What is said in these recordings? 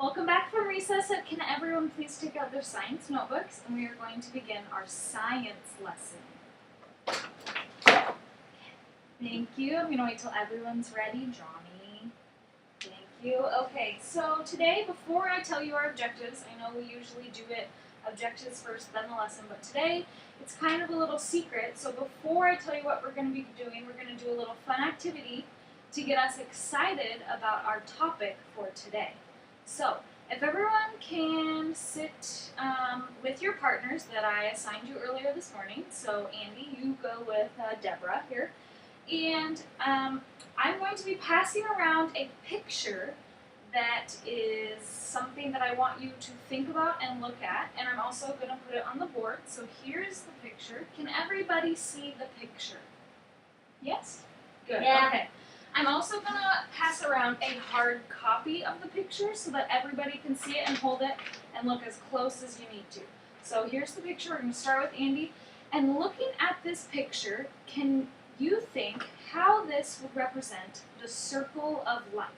Welcome back from recess. Can everyone please take out their science notebooks, and we are going to begin our science lesson. Thank you. I'm going to wait till everyone's ready. Johnny. Thank you. Okay, so today, before I tell you our objectives, I know we usually do it objectives first, then the lesson, but today it's kind of a little secret. So before I tell you what we're going to be doing, we're going to do a little fun activity to get us excited about our topic for today. So, if everyone can sit with your partners that I assigned you earlier this morning. So, Andy, you go with Deborah here. And I'm going to be passing around a picture that is something that I want you to think about and look at. And I'm also going to put it on the board. So, here's the picture. Can everybody see the picture? Yes? Good. Yeah. Okay. I'm also going to pass around a hard copy of the picture so that everybody can see it and hold it and look as close as you need to. So here's the picture. We're going to start with Andy. And looking at this picture, can you think how this would represent the circle of life?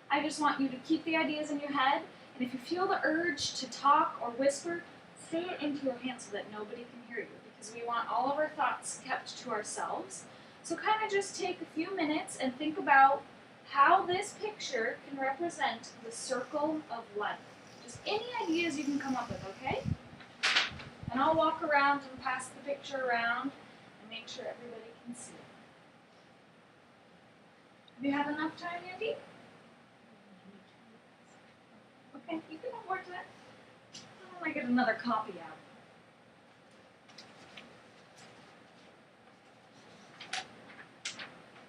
I just want you to keep the ideas in your head, and if you feel the urge to talk or whisper, say it into your hand so that nobody can hear you, because we want all of our thoughts kept to ourselves. So kind of just take a few minutes and think about how this picture can represent the circle of life. Just any ideas you can come up with, okay? And I'll walk around and pass the picture around and make sure everybody can see it. Have you had enough time, Andy? Okay, you can afford that. I want to get another copy out.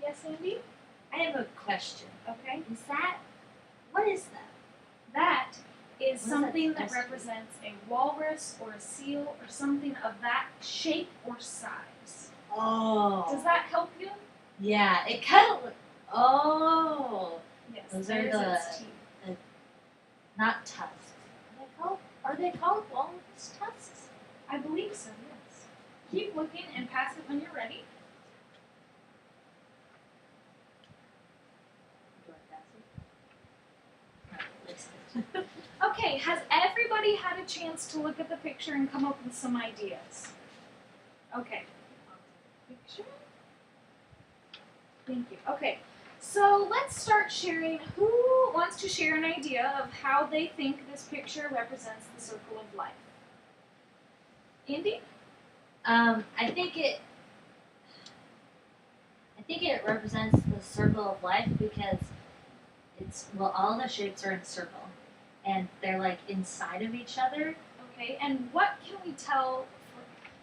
Yes, Andy? I have a question. Okay. What is that? That is What is something that that supposed to be? represents a walrus or a seal or something of that shape or size. Oh. Does that help you? Yeah, it kind of. Oh. Yes. Those there's are its teeth. not tusks. Are they called walrus tusks? I believe so, yes. Keep looking and pass it when you're ready. Do I pass it? Okay, has everybody had a chance to look at the picture and come up with some ideas? Okay. Picture. Thank you. Okay, so let's start sharing. Who wants to share an idea of how they think this picture represents the circle of life? Andy? I think it represents the circle of life because all the shapes are in circle, and they're like inside of each other. Okay, and what can we tell?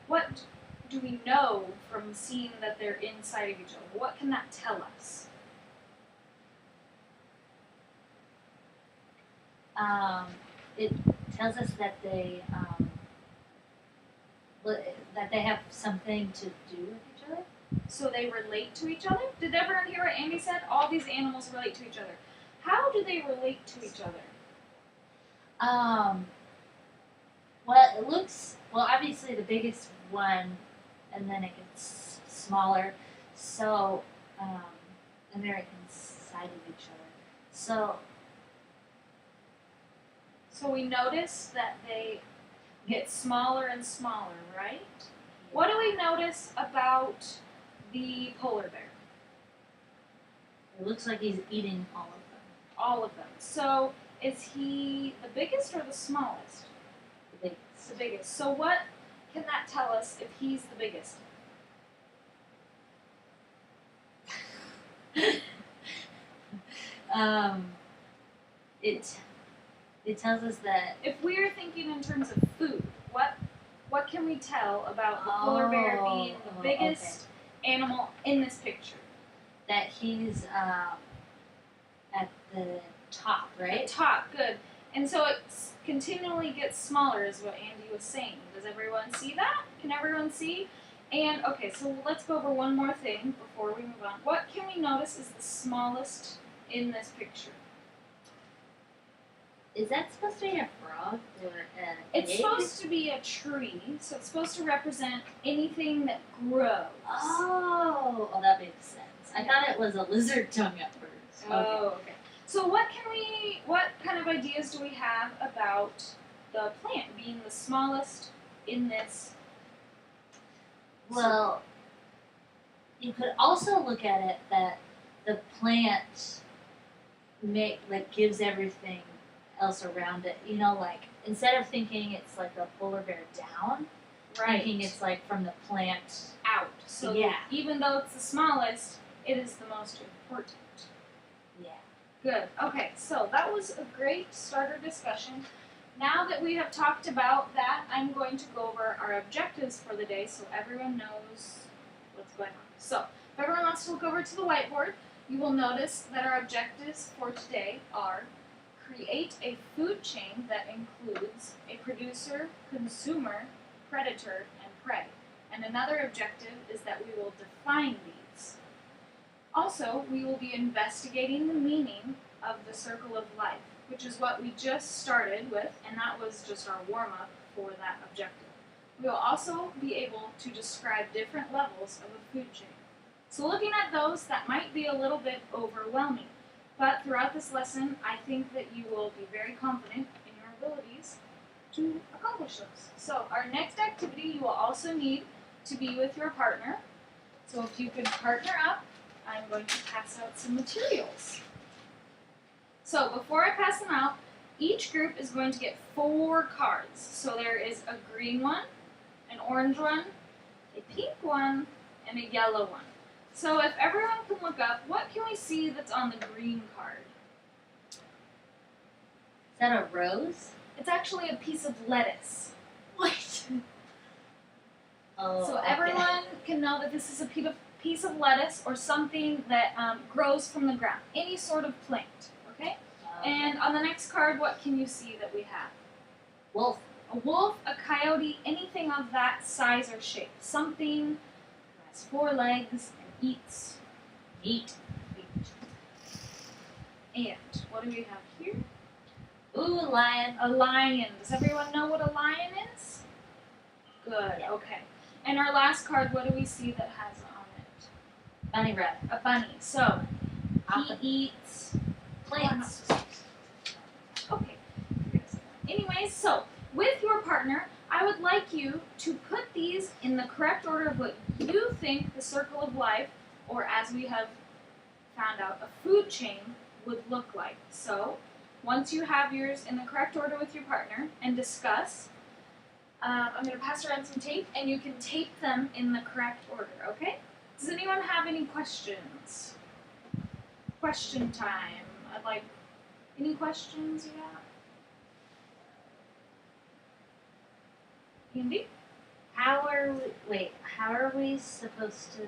What do we know from seeing that they're inside of each other? What can that tell us? It tells us that they have something to do with each other. So they relate to each other? Did everyone hear what Andy said? All these animals relate to each other. How do they relate to each other? Obviously the biggest one, and then it gets smaller. So, and they're inside of each other. So we notice that they get smaller and smaller, right? What do we notice about the polar bear? It looks like he's eating all of them. All of them. So is he the biggest or the smallest? The biggest. The biggest. So what can that tell us if he's the biggest? It tells us that If we're thinking in terms of food, what can we tell about the polar bear being the biggest animal in this picture? that he's at the top, right? The top, good. And so it continually gets smaller is what Andy was saying. Does everyone see that? Can everyone see? And okay, so let's go over one more thing before we move on. What can we notice is the smallest in this picture? Is that supposed to be a frog or an It's egg? supposed to be a tree, so it's supposed to represent anything that grows. Oh, that makes sense. I thought it was a lizard tongue at first. Oh, okay. So what kind of ideas do we have about the plant being the smallest in this? Well, you could also look at it that the plant gives everything else around it. You know, like instead of thinking it's like a polar bear down, thinking it's like from the plant out. So yeah. even though it's the smallest, it is the most important. Yeah. Good. Okay, so that was a great starter discussion. Now that we have talked about that, I'm going to go over our objectives for the day so everyone knows what's going on. So, if everyone wants to look over to the whiteboard, you will notice that our objectives for today are create a food chain that includes a producer, consumer, predator, and prey. And another objective is that we will define these. Also, we will be investigating the meaning of the circle of life, which is what we just started with, and that was just our warm-up for that objective. We will also be able to describe different levels of a food chain. So looking at those, that might be a little bit overwhelming, but throughout this lesson, I think that you will be very confident in your abilities to accomplish those. So our next activity, you will also need to be with your partner. So if you could partner up, I'm going to pass out some materials. So before I pass them out, each group is going to get 4 cards. So there is a green one, an orange one, a pink one, and a yellow one. So if everyone can look up, what can we see that's on the green card? Is that a rose? It's actually a piece of lettuce. What? Oh, so everyone can know that this is a piece of lettuce or something that grows from the ground, any sort of plant, okay? And on the next card, what can you see that we have? Wolf. A wolf, a coyote, anything of that size or shape. Something that has 4 legs and eats meat. And what do we have here? Ooh, a lion. A lion. Does everyone know what a lion is? Good, Yeah. okay. And our last card, what do we see that has on it? Bunny rabbit. A bunny. So, he eats plants. Okay. Anyways, so with your partner, I would like you to put these in the correct order of what you think the circle of life, or as we have found out, a food chain would look like. So, once you have yours in the correct order with your partner and discuss, I'm going to pass around some tape, and you can tape them in the correct order, okay? Does anyone have any questions? Question time. I'd like, any questions you have? Andy? How are we supposed to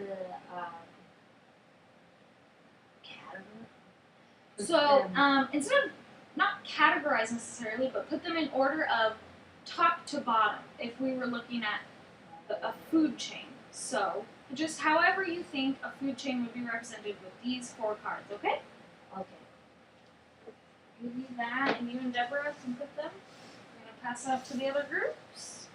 categorize? So, instead of not categorize necessarily, but put them in order of top to bottom, if we were looking at a food chain. So, just however you think a food chain would be represented with these 4 cards, okay? Okay. Give me that, and you and Deborah can put them. I'm going to pass out to the other groups.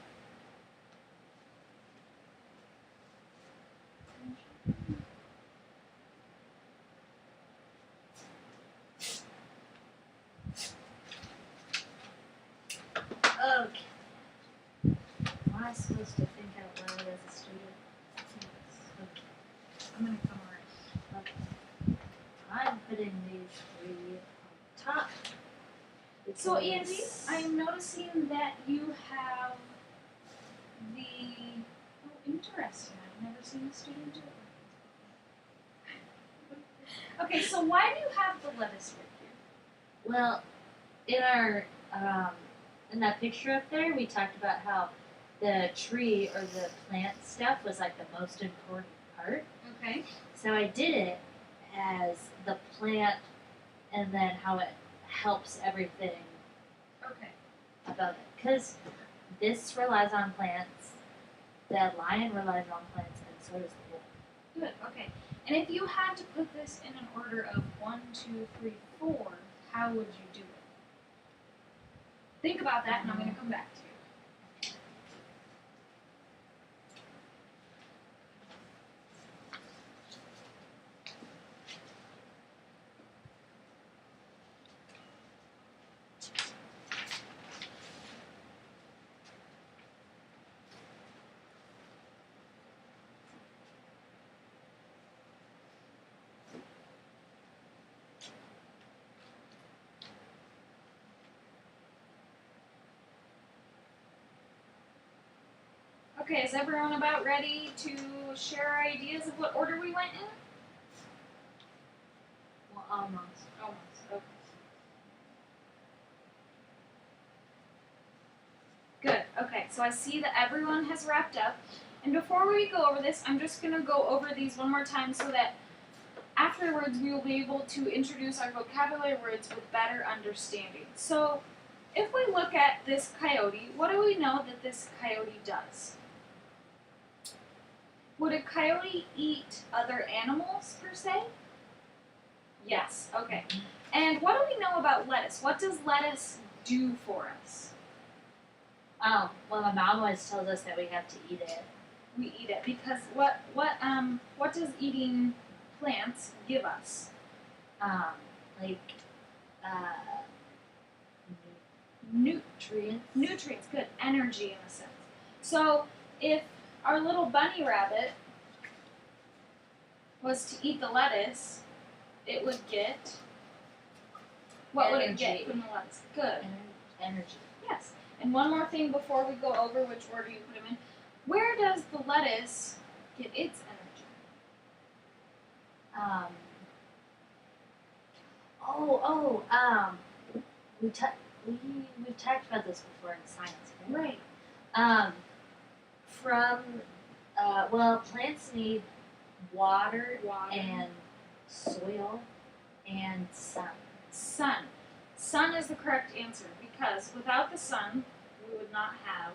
Okay. Am I supposed to think out loud as a student? Okay. I'm going to come around. Okay. I'm putting these 3 on top. So, Andy, I'm noticing that you have the. Oh, interesting. I've never seen a student do it. Okay, so why do you have the lettuce right here? Well, in our in that picture up there, we talked about how the tree or the plant stuff was like the most important part. Okay. So I did it as the plant, and then how it helps everything Okay. about it. Because this relies on plants, the lion relies on plants, and so does the wolf. Good. Okay. And if you had to put this in an order of 1, 2, 3, 4, how would you do it? Think about that, and I'm going to come back to you. Okay, is everyone about ready to share our ideas of what order we went in? Well, almost. Almost. Okay. Good. Okay, so I see that everyone has wrapped up. And before we go over this, I'm just going to go over these one more time so that afterwards we will be able to introduce our vocabulary words with better understanding. So, if we look at this coyote, what do we know that this coyote does? Would a coyote eat other animals, per se? Yes. Okay. And what do we know about lettuce? What does lettuce do for us? Well, my mom always tells us that we have to eat it. We eat it because what does eating plants give us? Like, Nutrients. Nutrients, good. Energy in a sense. So if our little bunny rabbit was to eat the lettuce, it would get what would it get from the lettuce? Good. Energy. Yes. And one more thing before we go over which order you put them in. Where does the lettuce get its energy? We've talked about this before in science, Right. Plants need water and soil and sun. Sun. Sun is the correct answer because without the sun, we would not have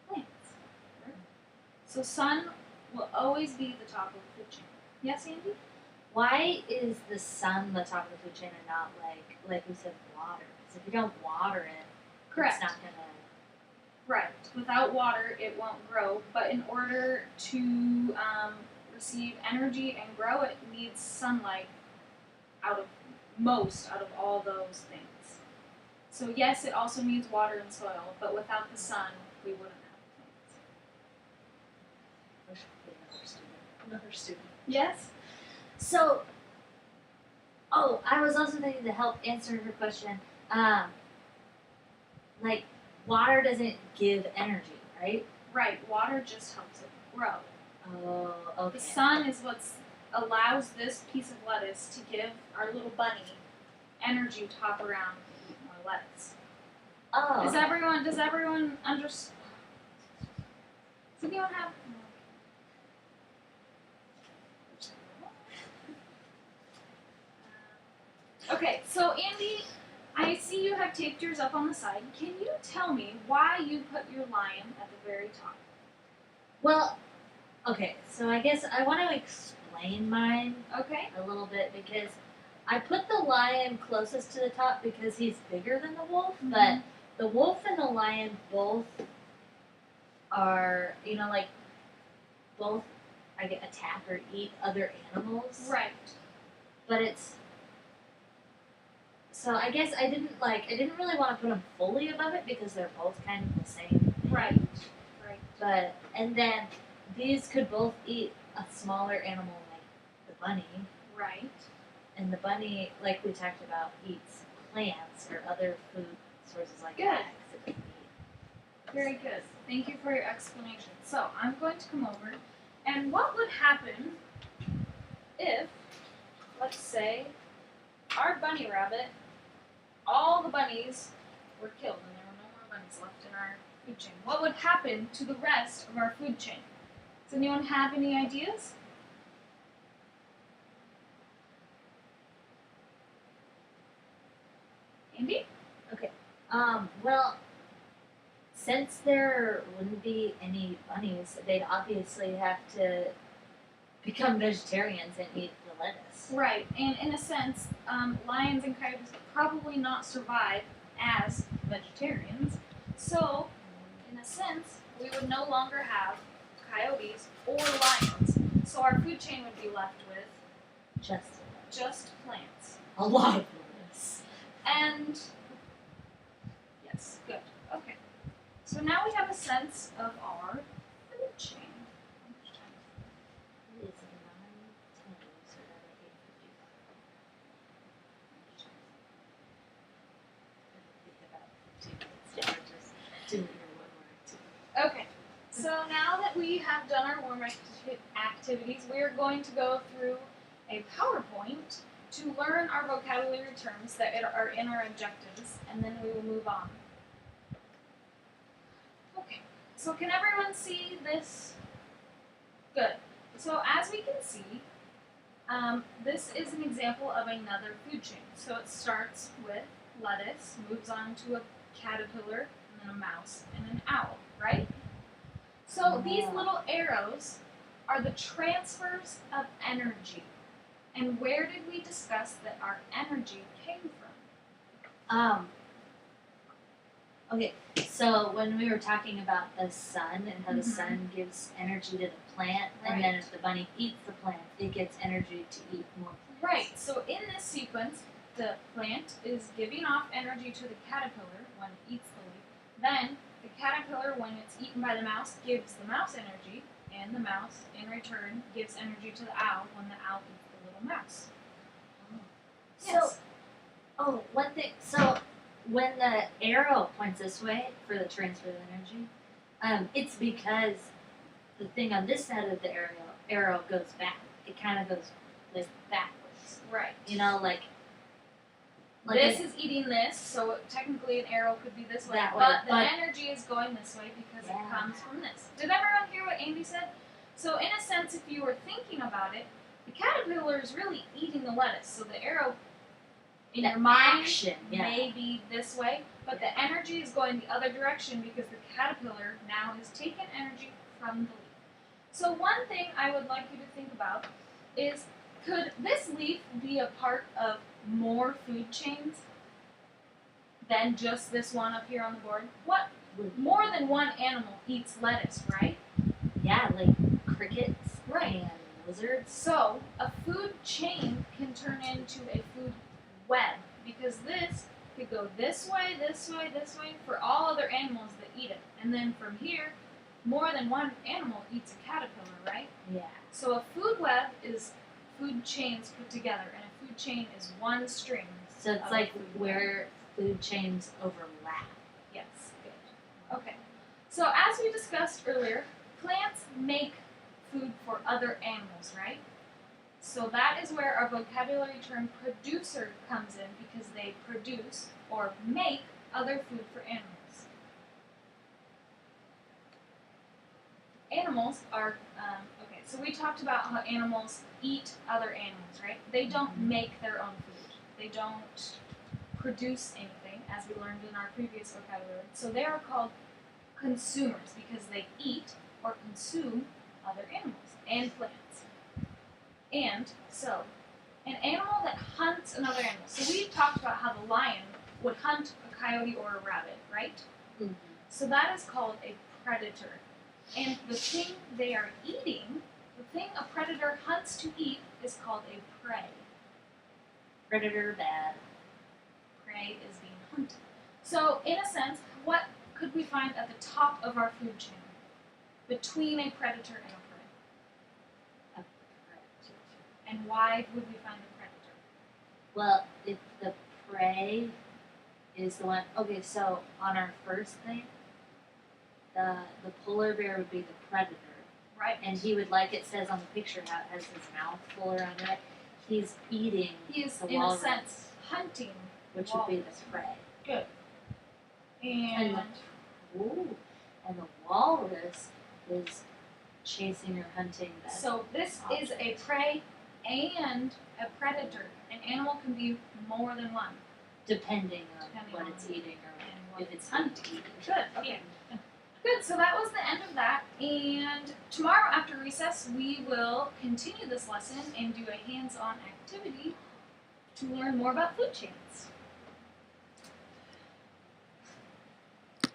plants. Right? So sun will always be the top of the food chain. Yes, Andy? Why is the sun the top of the food chain and not like we said water? Because if you don't water it, Correct. It's not gonna. Right. Without water, it won't grow. But in order to receive energy and grow, it needs sunlight out of all those things. So yes, it also needs water and soil, but without the sun, we wouldn't have plants. Another student. Yes? So, I was also thinking to help answer your question. Like, water doesn't give energy, right? Right. Water just helps it grow. Oh, okay. The sun is what allows this piece of lettuce to give our little bunny energy to hop around and eat more lettuce. Oh. Does everyone understand? Does anyone have? Okay, so Andy, I see you have taped yours up on the side. Can you tell me why you put your lion at the very top? Well, okay, so I guess I want to explain mine Okay. a little bit because I put the lion closest to the top because he's bigger than the wolf, but the wolf and the lion both are, both attack or eat other animals. Right. But so I guess I didn't really want to put them fully above it because they're both kind of the same thing. Right. Right. And then these could both eat a smaller animal like the bunny. Right. And the bunny, like we talked about, eats plants or other food sources like Good. that. 'Cause it doesn't eat. Very good. Thank you for your explanation. So I'm going to come over, and what would happen if, let's say, our bunny rabbit, all the bunnies were killed and there were no more bunnies left in our food chain? What would happen to the rest of our food chain? Does anyone have any ideas? Andy? Okay. Since there wouldn't be any bunnies, they'd obviously have to become vegetarians and eat the lettuce. Right, and in a sense, lions and coyotes would probably not survive as vegetarians. So, in a sense, we would no longer have coyotes or lions. So our food chain would be left with just plants. A lot of lettuce. And yes, good. Okay. So now we have a sense of our food chain. It's 9:10, so that at 8:55. About 15 minutes. Yeah, just do your one more activity. Okay. So now that we have done our activities, we are going to go through a PowerPoint to learn our vocabulary terms that are in our objectives, and then we will move on. Okay, so can everyone see this? Good. So as we can see, this is an example of another food chain. So it starts with lettuce, moves on to a caterpillar, and then a mouse, and an owl, right? So these little arrows are the transfers of energy. And where did we discuss that our energy came from? Okay, so when we were talking about the sun and how the sun gives energy to the plant, and then if the bunny eats the plant, it gets energy to eat more plants. Right, so in this sequence, the plant is giving off energy to the caterpillar when it eats the leaf. Then the caterpillar, when it's eaten by the mouse, gives the mouse energy, and the mouse, in return, gives energy to the owl when the owl eats the little mouse. Yes. So, one thing, so when the arrow points this way for the transfer of energy, it's because the thing on this side of the arrow goes back. It kind of goes like backwards. Right. You know, like this is eating this, so technically an arrow could be this way, that way, but the energy is going this way because it comes from this. Did everyone hear what Andy said? So in a sense, if you were thinking about it, the caterpillar is really eating the lettuce, so the arrow in your mind may be this way, but the energy is going the other direction because the caterpillar now has taken energy from the leaf. So one thing I would like you to think about is, could this leaf be a part of more food chains than just this one up here on the board? What? More than one animal eats lettuce, right? Yeah, like crickets and lizards. So a food chain can turn into a food web, because this could go this way, this way, this way for all other animals that eat it. And then from here, more than one animal eats a caterpillar, right? Yeah. So a food web is food chains put together, and a food chain is one string. So it's like where food chains overlap. Yes, good. Okay. So as we discussed earlier, plants make food for other animals, right? So that is where our vocabulary term producer comes in, because they produce or make other food for animals. Animals are, okay, so we talked about how animals eat other animals, right? They don't make their own food. They don't produce anything, as we learned in our previous vocabulary. So they are called consumers because they eat or consume other animals and plants. And so, an animal that hunts another animal. So we talked about how the lion would hunt a coyote or a rabbit, right? Mm-hmm. So that is called a predator. And the thing they are eating, the thing a predator hunts to eat, is called a prey. Predator bad. Prey is being hunted. So, in a sense, what could we find at the top of our food chain between a predator and a prey? A predator. And why would we find the predator? Well, if the prey is the one. Okay, so on our first thing, the polar bear would be the predator. Right. And he would, like it says on the picture, how it has his mouth full around it. He's eating He is, the in walrus, a sense, hunting which walrus. would be the prey. Good. And the walrus is chasing or hunting the So this is a prey and a predator. An animal can be more than one. depending on Depending what on it's eating and or what if it's hunting. Good. Okay. Good. So that was the end of that. And tomorrow after recess, we will continue this lesson and do a hands-on activity to learn more about food chains.